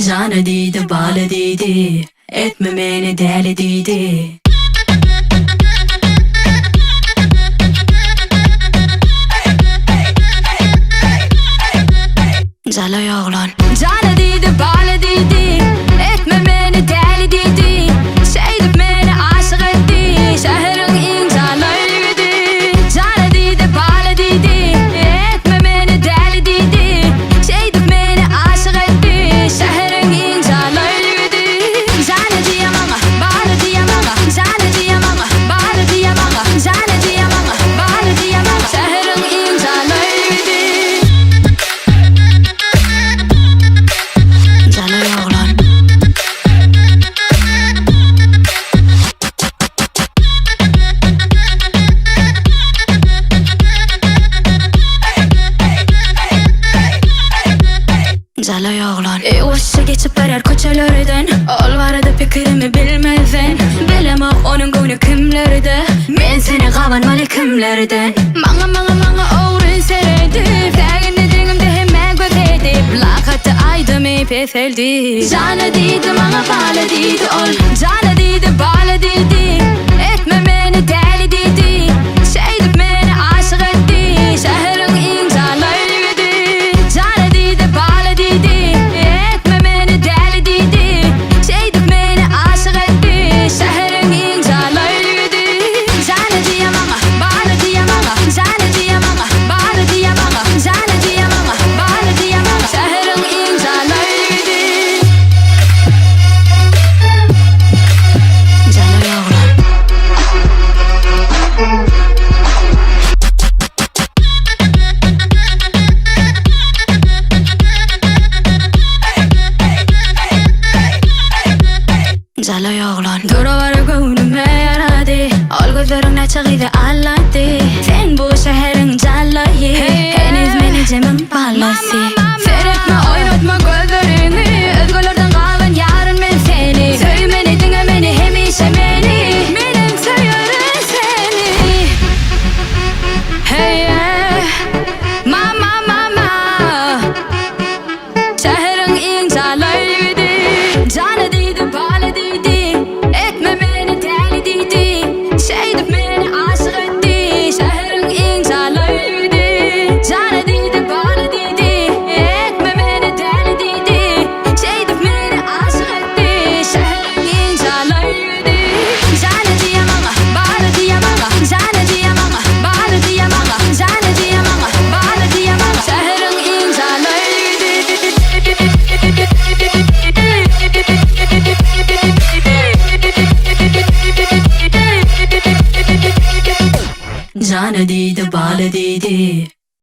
Canı değdi, balı değdi, etme beni deli değdi. Zalay oğlan. Canı değdi, balı değdi, etme beni deli değdi. Sevdip beni aşık etti, şehrin incalarıydı. Canı değdi, balı değdi, etme beni deli değdi. Sevdip beni aşık etti, şehrin incalarıydı. Canı diyemem, balı diyemem, canı diyemem, balı diyemem, canı diyemem, balı diyemem, şehrin incalarıydı. Zalay oğlan. Yavaşça geçip verer koçalardan, ol vardı fikrimi bilmezden. Bilemem onun gönlü kimlerde, men seni kavanmalı kimlerden. Manga oğrun seredi, fagin dediğimde hemen göteydi. Plakatı aydımı peseldi. Canı değdi, bana balı değdi ol. Canı değdi, balı değdi, etme beni deli değdi. Sevdip beni aşık etti, şehrin incalarıydı. Canı değdi, balı değdi, etme beni deli değdi. Sevdip beni aşık etti, şehrin incalarıydı. Canı diyemem, balı diyemem, canı diyemem, balı diyemem, canı diyemem, balı diyemem, şehrin incalarıydı. Zalay oğlan. Zalay oğlan. Duravar gönlüme yaradı, ol gözlerin açığı anladı. Sen bu şehrin calayı, henüz menecemin ballası. Seyretme, oynatma gözlerini, özgürlerden kalan yarın ben seni. Söymeni, dinlemeni, hemişe beni, benim söylerim seni. Hey yeah, mama şehrin incalarıydı. Canı değdi, balı değdi, etme beni deli değdi. Sevdip beni aşık etti, şehrin incalarıydı. Canı değdi, balı değdi, etme beni deli değdi. Sevdip beni aşık etti, şehrin incalarıydı. Canı diyemem, balı diyemem, canı diyemem, balı diyemem, canı diyemem, balı diyemem, şehrin incalarıydı. Canı değdi, balı değdi,